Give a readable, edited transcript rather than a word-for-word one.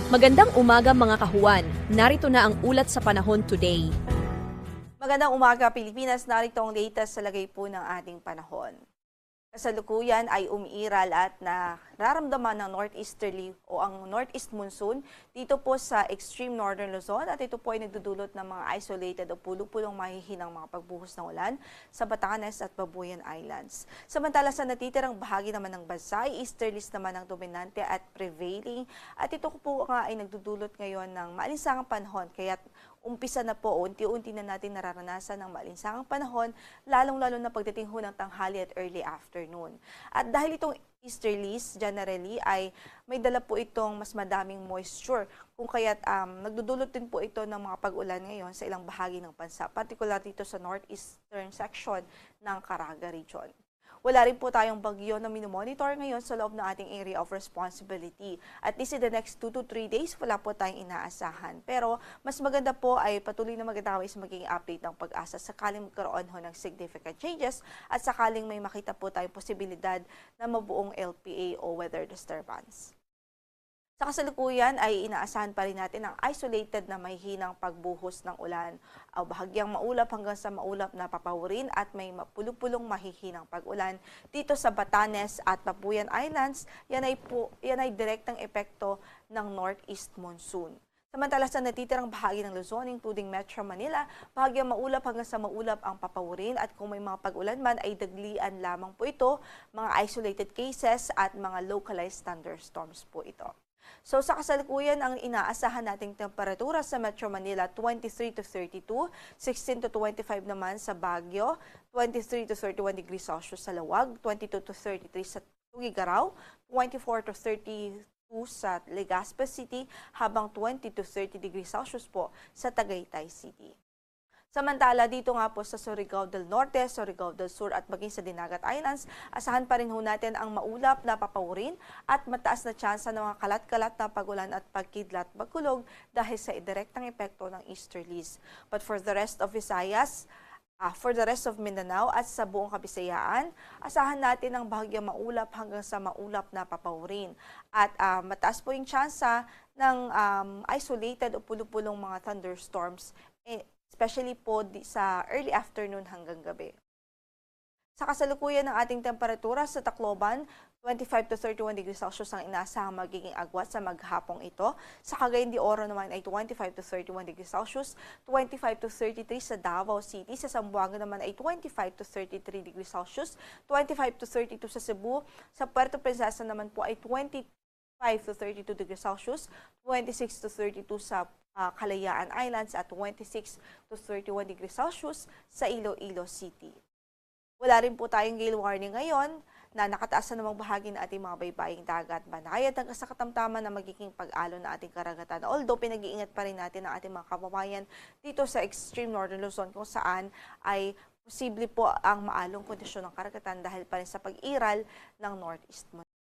Magandang umaga mga kahuwan. Narito na ang ulat sa panahon today. Magandang umaga Pilipinas, narito ang latest sa lagay po ng ating panahon. Kasalukuyan ay umiiral at nararamdaman ng northeasterly o ang northeast monsoon dito po sa extreme northern Luzon at ito po ay nagdudulot ng mga isolated o pulo-pulong mahihinang mga pagbuhos ng ulan sa Batanes at Babuyan Islands. Samantala sa natitirang bahagi naman ng bansa ay easterlies naman ang dominante at prevailing at ito po nga ay nagdudulot ngayon ng maalinsangang panahon kaya umpisa na po, unti-unti na natin nararanasan ng maalinsangang panahon, lalong-lalo na pagdating ho ng tanghali at early afternoon. At dahil itong easterlies, generally, ay may dala po itong mas madaming moisture. Kung kaya't nagdudulot din po ito ng mga pag-ulan ngayon sa ilang bahagi ng bansa, particular dito sa northeastern section ng Caraga region. Wala rin po tayong bagyo na minomonitor ngayon sa loob ng ating area of responsibility. At least in the next 2 to 3 days, wala po tayong inaasahan. Pero mas maganda po ay patuloy na magandawis magiging update ng pag-asa sakaling magkaroon ho ng significant changes at sakaling may makita po tayong posibilidad na mabuong LPA o weather disturbance. Sa kasalukuyan ay inaasahan pa rin natin ang isolated na mahihinang pagbuhos ng ulan o bahagyang maulap hanggang sa maulap na papawirin at may mapulupulong mahihinang pag-ulan dito sa Batanes at Babuyan Islands. Yan ay direktang epekto ng northeast monsoon. Samantala sa natitirang bahagi ng Luzon, including Metro Manila, bahagyang maulap hanggang sa maulap ang papawirin at kung may mga pag-ulan man ay daglian lamang po ito, mga isolated cases at mga localized thunderstorms po ito. So sa kasalukuyan, ang inaasahan nating temperatura sa Metro Manila 23 to 32, 16 to 25 naman sa Baguio, 23 to 31 degrees Celsius sa Lawag, 22 to 33 sa Tugigaraw, 24 to 32 sa Legazpi City, habang 20 to 30 degrees Celsius po sa Tagaytay City. Samantala, dito nga po sa Surigao del Norte, Surigao del Sur at maging sa Dinagat Islands, asahan pa rin ho natin ang maulap na papawirin at mataas na tsansa ng mga kalat-kalat na pagulan at pagkidlat magkulog dahil sa direktang epekto ng easterlies. But for the rest of Visayas, for the rest of Mindanao at sa buong Kabisayaan, asahan natin ang bahagyang maulap hanggang sa maulap na papawirin. At mataas po yung tsansa ng isolated o pulo-pulong mga thunderstorms, especially po sa early afternoon hanggang gabi. Sa kasalukuyan ng ating temperatura sa Tacloban, 25 to 31 degrees Celsius ang inaasahang magiging agwat sa maghapong ito. Sa Cagayan de Oro naman ay 25 to 31 degrees Celsius, 25 to 33 sa Davao City. Sa Zamboanga naman ay 25 to 33 degrees Celsius, 25 to 32 sa Cebu. Sa Puerto Princesa naman po ay 25 to 32 degrees Celsius, 26 to 32 sa Kalayaan Islands at 26 to 31 degrees Celsius sa Iloilo City. Wala rin po tayong gale warning ngayon na nakataas na namang bahagi ng ating mga baybaying dagat. Banayad hanggang sa katamtaman na magiging pag-alon ng ating karagatan. Although pinag-iingat pa rin natin ang ating mga kababayan dito sa extreme northern Luzon kung saan ay posible po ang maalong kondisyon ng karagatan dahil pa rin sa pag-iral ng northeast monsoon.